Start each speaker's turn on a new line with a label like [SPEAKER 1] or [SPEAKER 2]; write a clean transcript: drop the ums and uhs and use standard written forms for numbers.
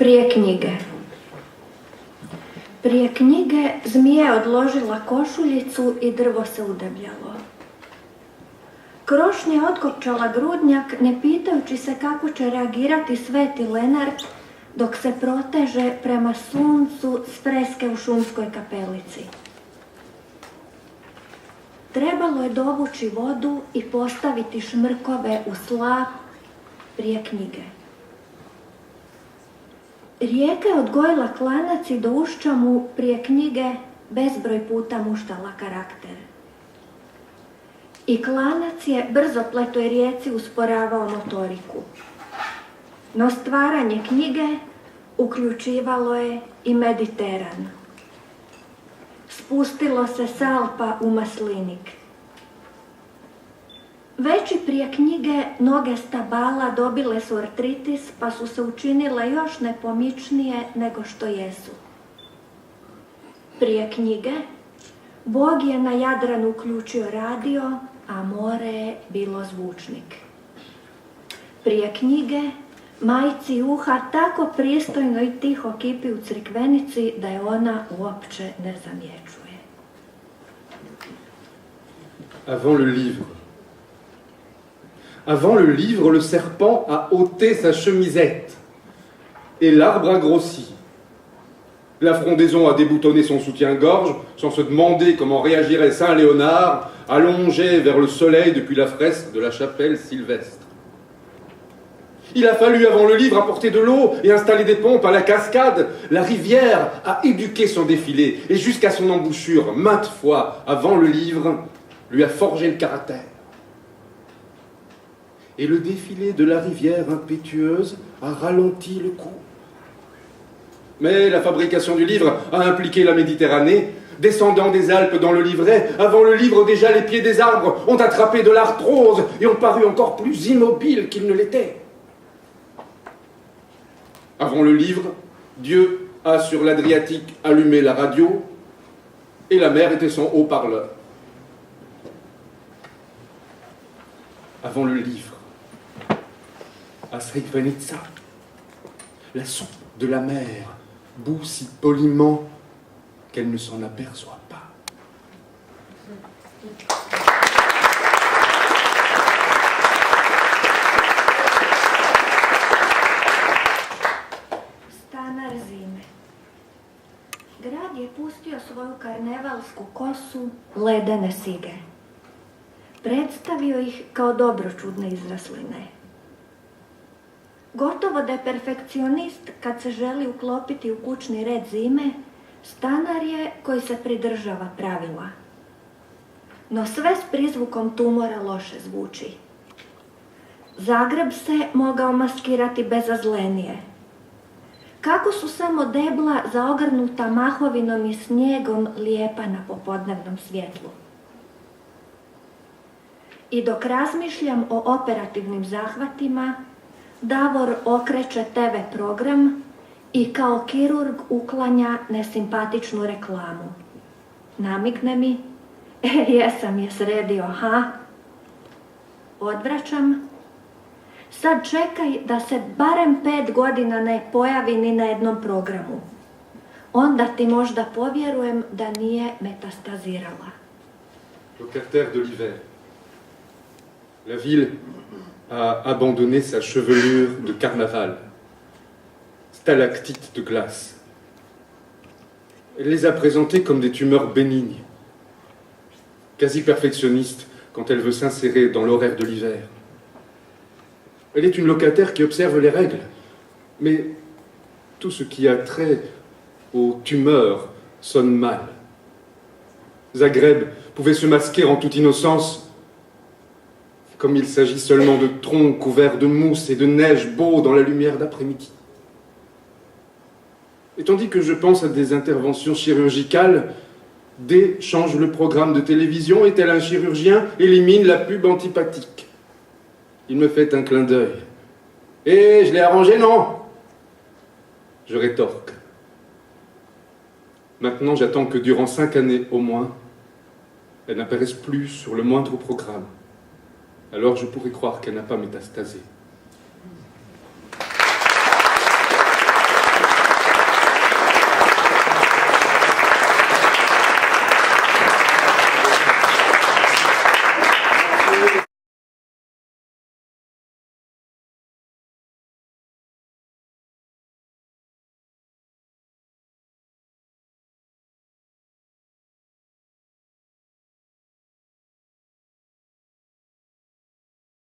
[SPEAKER 1] Prije knjige. Prije knjige zmija je odložila košuljicu i drvo se udebljalo. Krošnja je otkopčala grudnjak, ne pitajući se kako će reagirati sveti Lenart dok se proteže prema suncu s freske u šumskoj kapelici. Trebalo je dovući vodu i postaviti šmrkove u slap prije knjige. Rijeka je odgojila klanac i do ušća mu prije knjige bezbroj puta muštala karakter. I klanac je brzopletoj rijeci usporavao motoriku. No stvaranje knjige uključivalo je i Mediteran. Spustilo se s Alpa u Maslinik. Već i prije knjige noge stabala dobile su artritis, pa su se učinile još nepomičnije nego što jesu. Prije knjige Bog je na Jadranu uključio radio, a more je bilo zvučnik. Prije knjige majci juha tako pristojno i tiho kipi u crikvenici da je ona uopće ne zamjećuje.
[SPEAKER 2] Avant le livre. Avant le livre, le serpent a ôté sa chemisette et l'arbre a grossi. La frondaison a déboutonné son soutien-gorge sans se demander comment réagirait Saint Léonard, allongé vers le soleil depuis la fresque de la chapelle Sylvestre. Il a fallu, avant le livre, apporter de l'eau et installer des pompes à la cascade. La rivière a éduqué son défilé et jusqu'à son embouchure, maintes fois, avant le livre, lui a forgé le caractère. Et le défilé de la rivière impétueuse a ralenti le coup. Mais la fabrication du livre a impliqué la Méditerranée. Descendant des Alpes dans le livret, avant le livre déjà les pieds des arbres ont attrapé de l'arthrose et ont paru encore plus immobiles qu'ils ne l'étaient. Avant le livre, Dieu a sur l'Adriatique allumé la radio et la mer était son haut-parleur. Avant le livre, à Srebrenica, la soupe de la mer bout si poliment qu'elle ne s'en aperçoit pas.
[SPEAKER 1] Stanar zime. Grad je pustio svoju karnevalsku kosu ledene sige. Predstavio ih kao dobročudne izrasline. Gotovo da je perfekcionist kad se želi uklopiti u kućni red zime, stanar je koji se pridržava pravila. No sve s prizvukom tumora loše zvuči. Zagreb se mogao maskirati bezazlenije. Kako su samo debla zaogrnuta mahovinom i snijegom lijepa na popodnevnom svjetlu. I dok razmišljam o operativnim zahvatima, Davor okreće TV program i kao kirurg uklanja nesimpatičnu reklamu. Namigne mi, jesam je sredio, ha? Odvraćam, sad čekaj da se barem 5 godina ne pojavi ni na jednom programu. Onda ti možda povjerujem da nije metastazirala.
[SPEAKER 2] Locataire de l'hiver. La ville a abandonné sa chevelure de carnaval, stalactites de glace. Elle les a présentées comme des tumeurs bénignes, quasi perfectionniste quand elle veut s'insérer dans l'horaire de l'hiver. Elle est une locataire qui observe les règles, mais tout ce qui a trait aux tumeurs sonne mal. Zagreb pouvait se masquer en toute innocence, comme il s'agit seulement de troncs couverts de mousse et de neige beaux dans la lumière d'après-midi. Et tandis que je pense à des interventions chirurgicales, D change le programme de télévision et tel un chirurgien élimine la pub antipathique. Il me fait un clin d'œil. « Eh, je l'ai arrangé, non ?» Je rétorque. Maintenant, j'attends que durant 5 années au moins, elle n'apparaisse plus sur le moindre programme. Alors je pourrais croire qu'elle n'a pas métastasé.